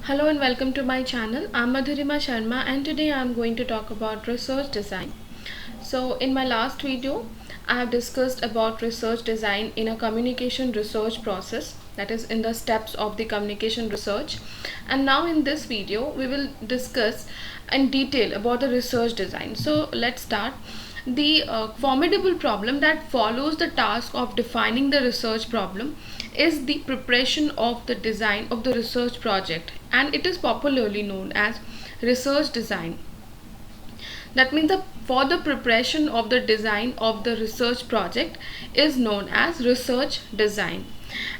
Hello and welcome to my channel. I'm Madhurima Sharma and today I'm going to talk about research design. So in my last video, I have discussed about research design in a communication research process, that is in the steps of the communication research. And now in this video, we will discuss in detail about the research design. So let's start. The formidable problem that follows the task of defining the research problem is the preparation of the design of the research project, and it is popularly known as research design. That means for the preparation of the design of the research project is known as research design.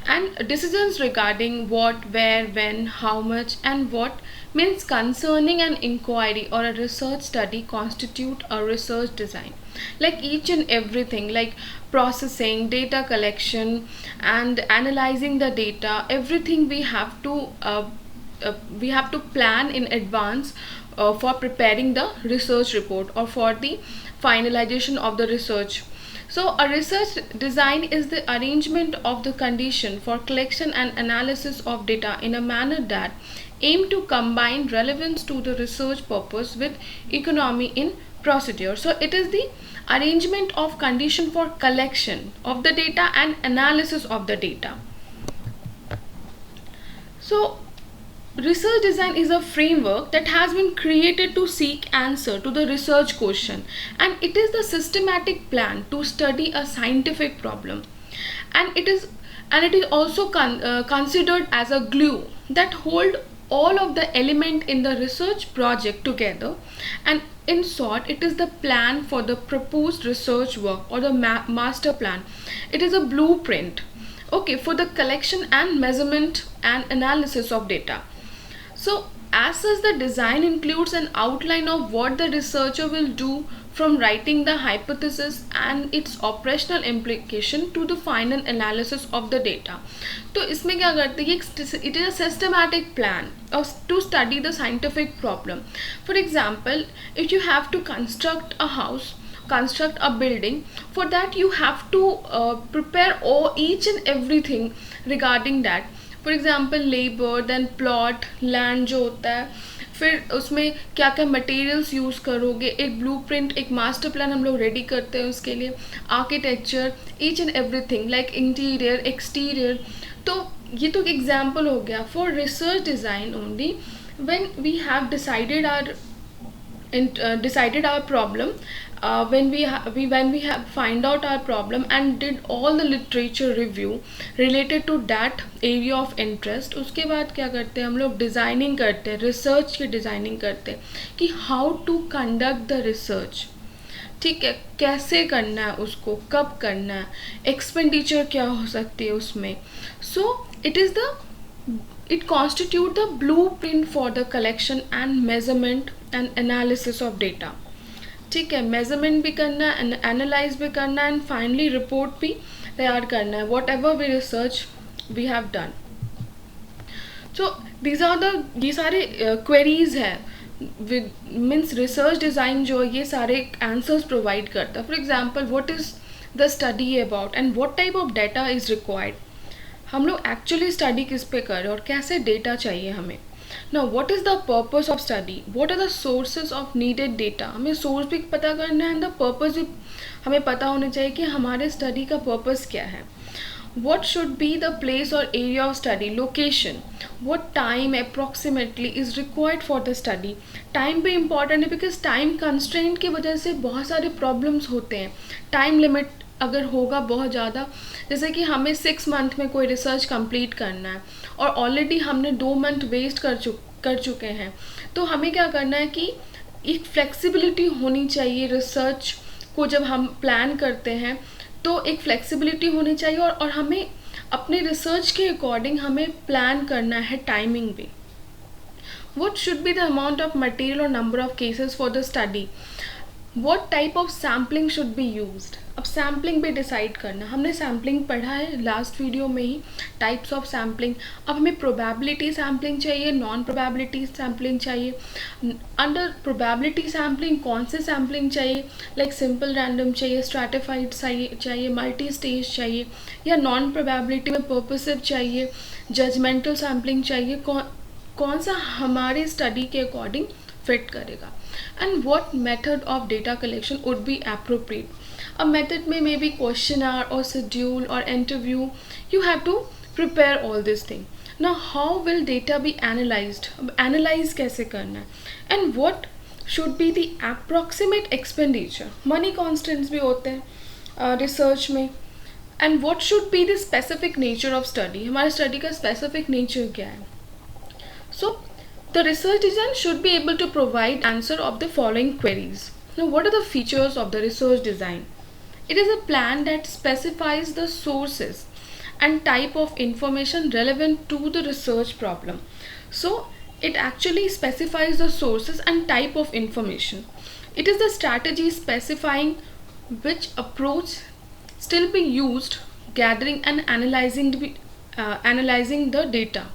And decisions regarding what, where, when, how much and what means concerning an inquiry or a research study constitute a research design. Like each and everything, like processing, data collection and analyzing the data, everything we have to plan in advance for preparing the research report or for the finalization of the research. So a research design is the arrangement of the condition for collection and analysis of data in a manner that aim to combine relevance to the research purpose with economy in procedure. So it is the arrangement of condition for collection of the data and analysis of the data. So research design is a framework that has been created to seek answer to the research question, and it is the systematic plan to study a scientific problem, and it is also considered as a glue that hold all of the element in the research project together. And in short, it is the plan for the proposed research work or the master plan. It is a blueprint, okay, for the collection and measurement and analysis of data. So as such, the design includes an outline of what the researcher will do from writing the hypothesis and its operational implication to the final analysis of the data. तो इसमें क्या करते हैं? It is a systematic plan to study the scientific problem. For example, if you have to construct a house, construct a building, for that you have to prepare each and everything regarding that. For example labour, then plot, land जो होता है, फिर उसमें क्या क्या materials use करोगे, एक blueprint, एक मास्टर प्लान हम लोग रेडी करते हैं उसके लिए, architecture, each and everything like interior, exterior. तो ये तो एक एग्जाम्पल हो गया for research design only. When we have decided our problem, when we have find out our problem and did all the literature review related to that area of interest, उसके बाद क्या करते हैं हम लोग? डिज़ाइनिंग करते हैं, रिसर्च की डिज़ाइनिंग करते हैं कि how to conduct the research. ठीक है, कैसे करना है उसको, कब करना है, एक्सपेंडिचर क्या हो सकती है उसमें. सो it constitute the blueprint for the collection and measurement and analysis of data. ठीक है, मेजरमेंट भी करना है, एनालाइज भी करना है, एंड फाइनली रिपोर्ट भी तैयार करना है, whatever we research we have done. So ये सारे क्वेरीज है विद मीन्स रिसर्च डिज़ाइन जो ये सारे आंसर्स प्रोवाइड करता है. For example, what is the study about and what type of data is required. हम लोग एक्चुअली स्टडी किस पे कर रहे हैं और कैसे डेटा चाहिए हमें. Now, what is the purpose of study? What are the sources of needed data? हमें सोर्स भी पता करना है, एंड द पर्पस भी हमें पता होना चाहिए कि हमारे स्टडी का पर्पस क्या है. What should be the place or area of study? Location. What time approximately is required for the study? Time भी इम्पॉर्टेंट है, बिकॉज टाइम कंस्ट्रेंट की वजह से बहुत सारे प्रॉब्लम्स होते हैं. टाइम लिमिट अगर होगा बहुत ज़्यादा, जैसे कि हमें 6 मंथ में कोई रिसर्च कंप्लीट करना है और ऑलरेडी हमने 2 मंथ वेस्ट कर चुके हैं, तो हमें क्या करना है कि एक फ्लेक्सिबिलिटी होनी चाहिए. रिसर्च को जब हम प्लान करते हैं तो एक फ्लेक्सिबिलिटी होनी चाहिए, और हमें अपने रिसर्च के अकॉर्डिंग हमें प्लान करना है टाइमिंग भी. What should be the amount of material or number of cases for the study? What type of sampling should be used? अब सैम्पलिंग भी डिसाइड करना. हमने सैम्पलिंग पढ़ा है लास्ट वीडियो में ही, टाइप्स ऑफ सैम्पलिंग. अब हमें प्रोबेबिलिटी सैम्पलिंग चाहिए, नॉन प्रोबेबिलिटी सैम्पलिंग चाहिए. अंडर प्रोबेबिलिटी सैम्पलिंग कौन से सैम्पलिंग चाहिए, लाइक सिंपल रैंडम चाहिए, स्ट्रैटिफाइड चाहिए, मल्टी स्टेज चाहिए, या नॉन प्रोबेबिलिटी में पर्पसिव चाहिए, जजमेंटल सैम्पलिंग चाहिए, कौन सा हमारे स्टडी के अकॉर्डिंग फिट करेगा, and what method of data collection would be appropriate. A method may be questionnaire or schedule or interview. You have to prepare all these things. Now how will data be analyzed? Analyze कैसे करना है, and what should be the approximate expenditure? Money constants भी होते हैं research में. And what should be the specific nature of study? हमारे study का specific nature क्या है? So the research design should be able to provide answer of the following queries. Now what are the features of the research design? It is a plan that specifies the sources and type of information relevant to the research problem. So it actually specifies the sources and type of information. It is the strategy specifying which approach still be used gathering and analyzing the data.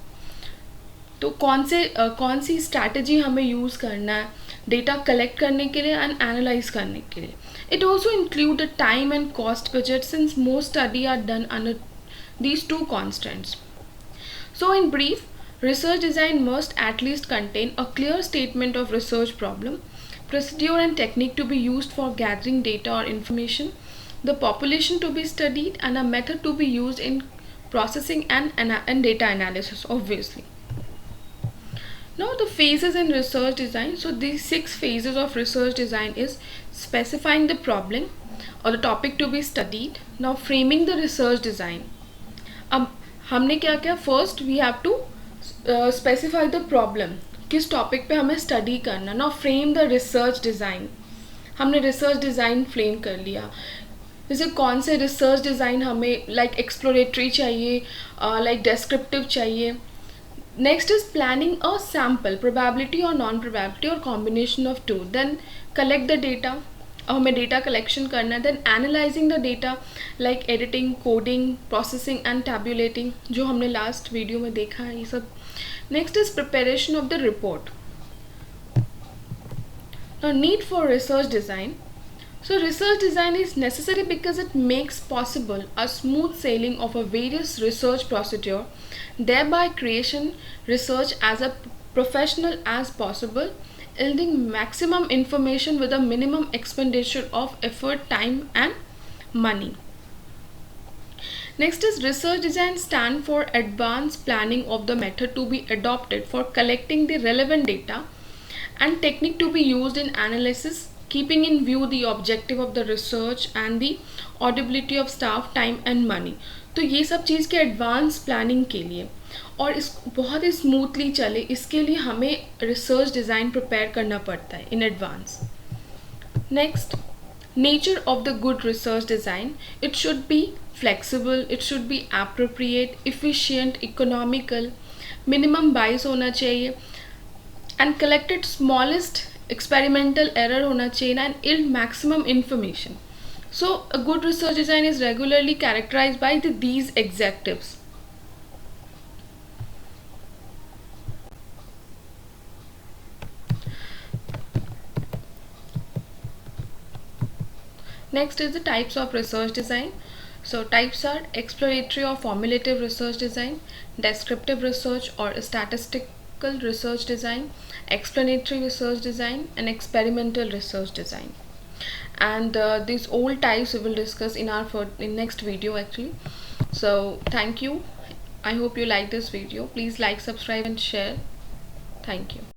तो कौन सी strategy हमें use करना है data collect करने के लिए and analyse करने के लिए. It also include the time and cost budget since most study are done under these two constants. So in brief, research design must at least contain a clear statement of research problem, procedure and technique to be used for gathering data or information, the population to be studied, and a method to be used in processing and data analysis, obviously. Now the phases in research design. So these 6 phases of research design is specifying the problem or the topic to be studied. Now framing the research design. अब हमने क्या किया, first we have to specify the problem, किस topic पे हमें study करना. Now frame the research design. हमने research design frame कर लिया. जैसे कौन से रिसर्च डिज़ाइन हमें लाइक एक्सप्लोरेटरी चाहिए, लाइक डेस्क्रिप्टिव चाहिए. Next is planning a sample, probability और नॉन प्रोबेबिलिटी और combination of two. Then collect the data, अब हमें डेटा कलेक्शन करना है. Then analysing the data like editing, coding, processing and tabulating, जो हमने लास्ट वीडियो में देखा है ये सब. Next is preparation of the report. Need for research design. So research design is necessary because it makes possible a smooth sailing of a various research procedure, thereby creation research as a professional as possible, yielding maximum information with a minimum expenditure of effort, time and money. Next is research design stand for advanced planning of the method to be adopted for collecting the relevant data and technique to be used in analysis, keeping in view the objective of the research and the audibility of staff, time and money. तो ये सब चीज़ के advance planning के लिए और इस बहुत ही smoothly चले इसके लिए हमें रिसर्च डिज़ाइन प्रिपेयर करना पड़ता है in advance. Next, nature of the good research design. It should be flexible, it should be appropriate, efficient, economical, minimum बाइस होना चाहिए and collected smallest experimental error होना चाहिए and yield maximum information. So a good research design is regularly characterized by these adjectives. Next is the types of research design. So types are exploratory or formulative research design, descriptive research or statistical research design, explanatory research design and experimental research design. And these all types we will discuss in our next video actually. So thank you. I hope you like this video. Please like, subscribe and share. Thank you.